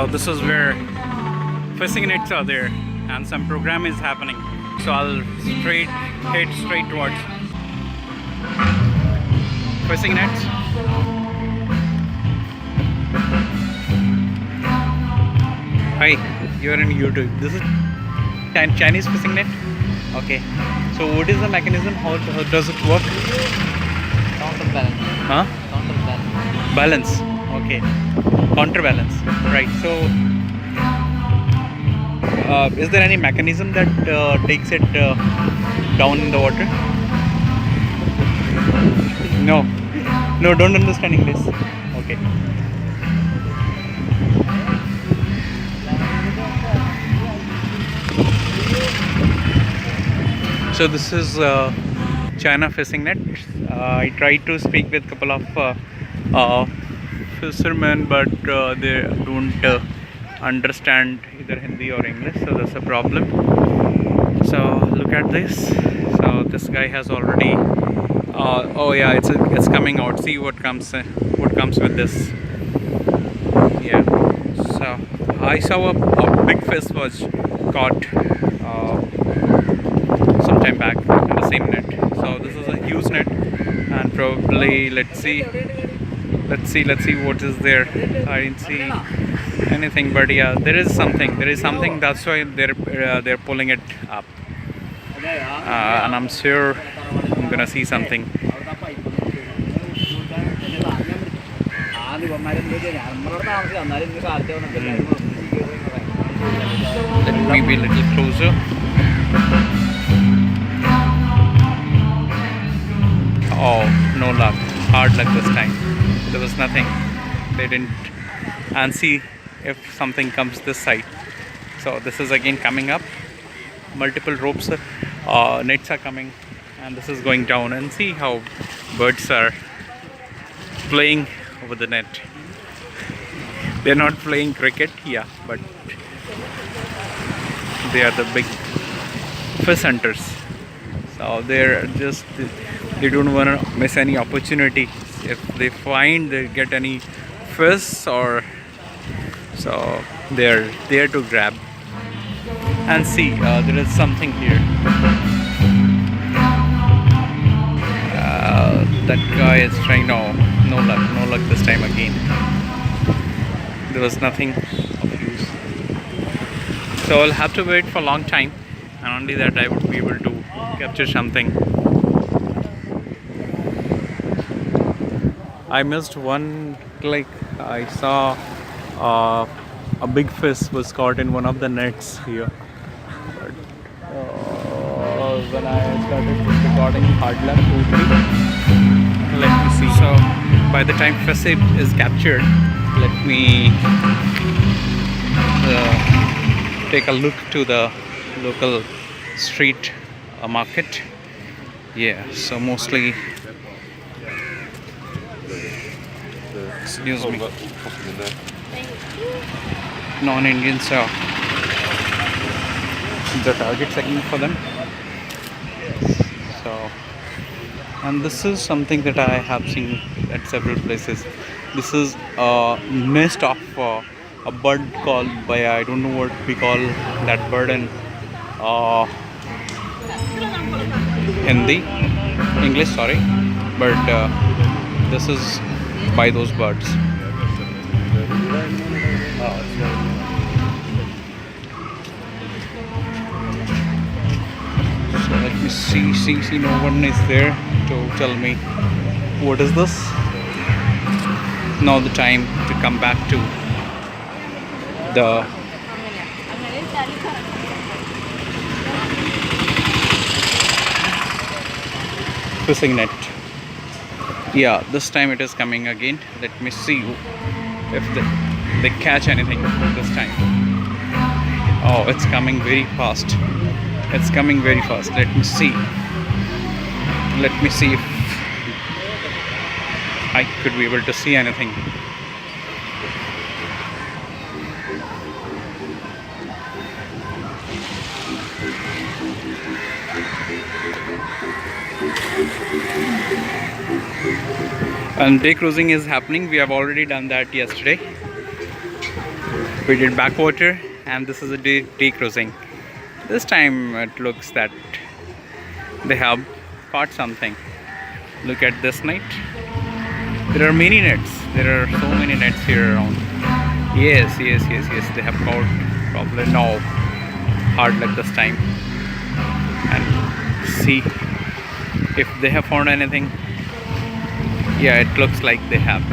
So this is where fishing nets are there and some program is happening. So I'll head straight towards fishing nets. Hi, you're in YouTube. This is Chinese fishing net. Okay. So what is the mechanism? How does it work? Counterbalance. Huh? Counterbalance. Balance. Okay. Counterbalance. Right. So is there any mechanism that takes it down in the water? No. No, don't understand English. Okay. So this is China fishing net. I tried to speak with a couple of fishermen, but they don't understand either Hindi or English, so that's a problem. So look at this. So this guy has already. Oh yeah, it's coming out. See what comes with this. Yeah. So I saw a big fish was caught sometime back in the same net. So this is a huge net, and probably let's see what is there. I didn't see anything, but yeah, there is something. That's why they're pulling it up, and I'm sure I'm gonna see something. Let me be a little closer. Oh, no luck. Hard luck this time. There was nothing. They didn't. And see if something comes this side. So this is again coming up. Multiple ropes, nets are coming, and this is going down. And see how birds are playing over the net. They're not playing cricket, yeah, but they are the big fish hunters. So they don't want to miss any opportunity. If they get any fish, or so they're there to grab. And see, there is something here. That guy is trying. No luck this time again. There was nothing of use. So I'll have to wait for a long time, and only that I would be able to capture something. I missed one click. I saw a big fish was caught in one of the nets here. But when I started recording, hard luck. Let me see. So by the time fish is captured, let me take a look to the local street market. Yeah, so mostly. Excuse me. Non-Indians are the target segment for them. So, and this is something that I have seen at several places. This is a nest of a bird called by, I don't know what we call that bird in Hindi, English, sorry, but this is by those birds. So let me see, no one is there to tell me what is this. Now the time to come back to the fishing net. Yeah, this time it is coming again. Let me see if they catch anything this time. Oh, it's coming very fast. Let me see if I could be able to see anything. And day cruising is happening. We have already done that yesterday. We did backwater, and this is a day cruising. This time it looks that they have caught something. Look at this net. There are many nets. There are so many nets here around. Yes. They have caught probably no hard luck this time. And see if they have found anything. Yeah, it looks like they have.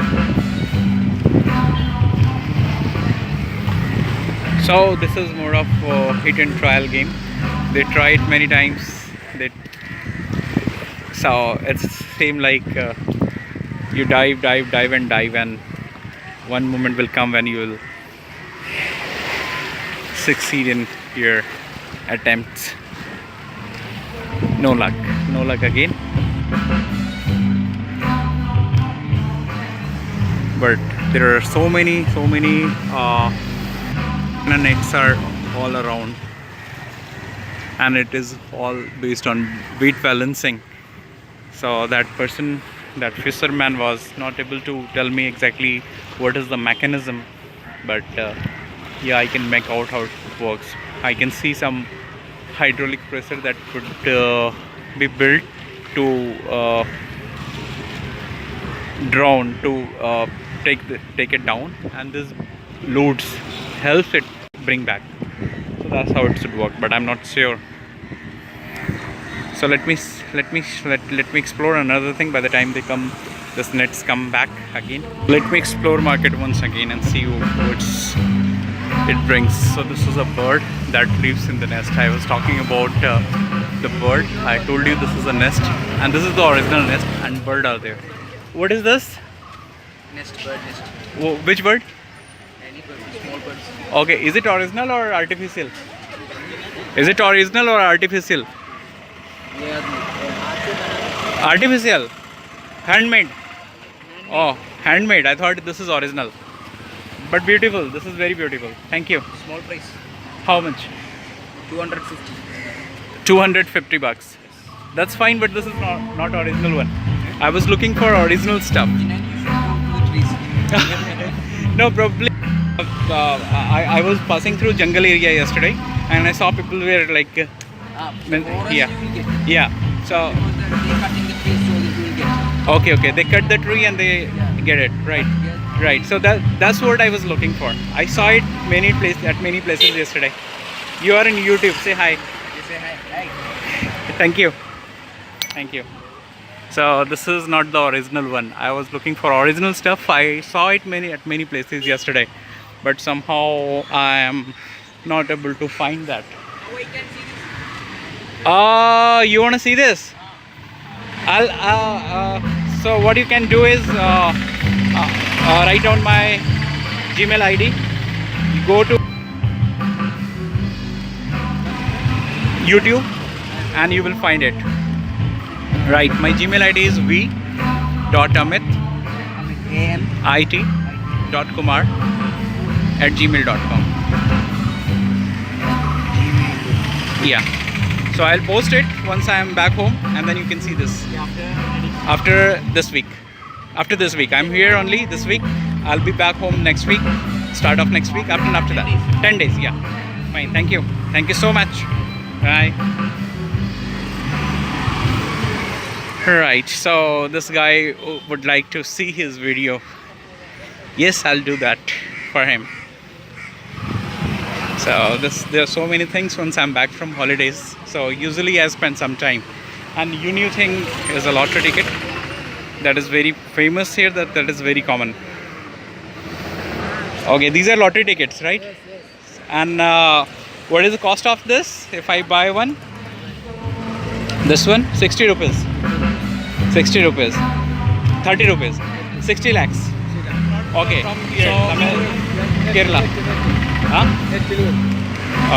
So this is more of a hit and trial game. They try it many times. So it's same like you dive, and one moment will come when you will succeed in your attempts. No luck again. But there are so many nets are all around, and it is all based on weight balancing. So that fisherman was not able to tell me exactly what is the mechanism, but yeah, I can make out how it works. I can see some hydraulic pressure that could be built to drown, to take it down, and this loads helps it bring back. So that's how it should work, but I'm not sure. So let me explore another thing. By the time they come, this nets come back again. Let me explore market once again and see what it brings. So this is a bird that lives in the nest. I was talking about the bird. I told you this is a nest, and this is the original nest, and bird are there. What is this? Bird nest. Which bird? Any bird, small birds. Okay, is it original or artificial? Is it original or artificial? Yeah, Artificial. Handmade. Oh, handmade. I thought this is original. But beautiful. This is very beautiful. Thank you. small price. How much? 250. 250 bucks. That's fine, but this is not original one. I was looking for original stuff. You should go to the trees. No, probably. I was passing through jungle area yesterday, and I saw people were like, yeah. So They cutting the trees so that you will get. okay. They cut the tree and they get it right. So that's what I was looking for. I saw it at many places yesterday. You are in YouTube. Say hi. You say hi. Thank you. So this is not the original one. I was looking for original stuff. I saw it at many places yesterday, but somehow I am not able to find that. Oh, you can see this. You want to see this? So what you can do is write down my Gmail ID. You go to YouTube and you will find it. Right, my Gmail ID is v.amit.kumar@gmail.com. Yeah. So I'll post it once I am back home, and then you can see this. After this week. I'm here only this week. I'll be back home next week. Start of next week. After that. 10 days, yeah. Fine. Thank you so much. Bye. Right, so this guy would like to see his video. Yes, I'll do that for him. So there are so many things once I'm back from holidays. So usually I spend some time. And new thing is a lottery ticket. That is very famous here. That is very common. Okay, these are lottery tickets, right? Yes. And what is the cost of this if I buy one? This one, 60 rupees. 60 rupees. 30 rupees. 60 lakhs. Okay. From So, here. Kerala. Huh?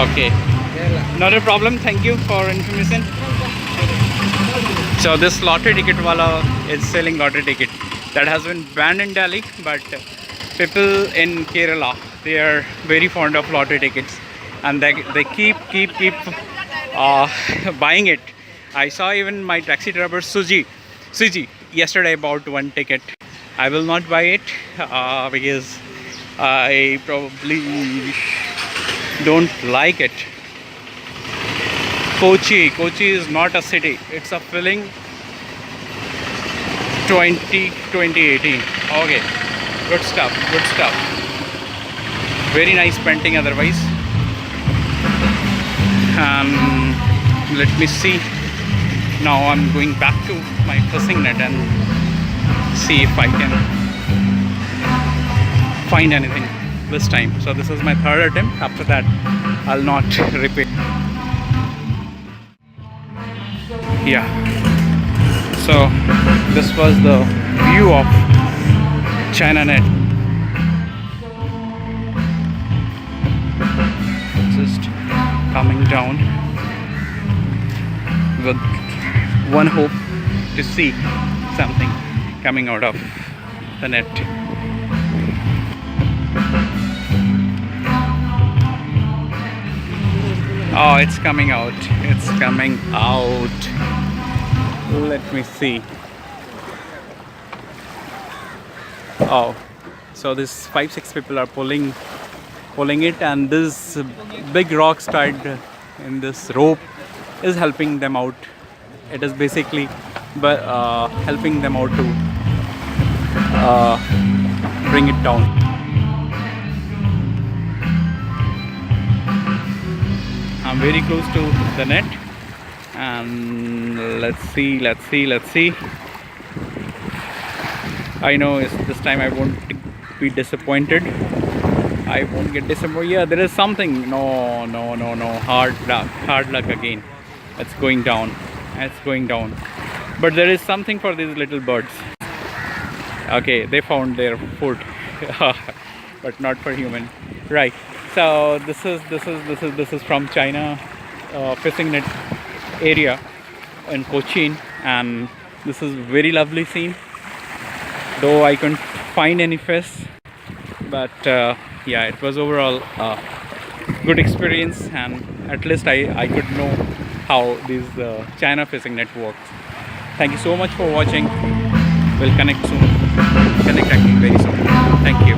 Okay. Not a problem. Thank you for information. So this lottery ticket wala is selling lottery ticket. That has been banned in Delhi, but people in Kerala, they are very fond of lottery tickets, and they keep buying it. I saw even my taxi driver Suji yesterday bought one ticket. I will not buy it because I probably don't like it. Kochi is not a city. It's a feeling. 2018. Okay, good stuff. Good stuff. Very nice painting. Otherwise, let me see. Now I'm going back to my fishing net and see if I can find anything this time. So this is my third attempt. After that, I'll not repeat. Yeah. So this was the view of China net. Just coming down with one hope to see something coming out of the net. Oh, it's coming out. It's coming out. Let me see. Oh, so this 5-6 people are pulling it, and this big rock tied in this rope is helping them out. It is basically helping them out to bring it down. I'm very close to the net, and let's see. I know this time I won't be disappointed. I won't get disappointed. Yeah, there is something. No. Hard luck again. It's going down. But there is something for these little birds. Okay, they found their food, but not for human. Right. So this is from China fishing net area in Cochin, and this is very lovely scene. Though I couldn't find any fish, but yeah, it was overall good experience, and at least I could know how this China fishing net works. Thank you so much for watching. We'll connect again very soon. Thank you.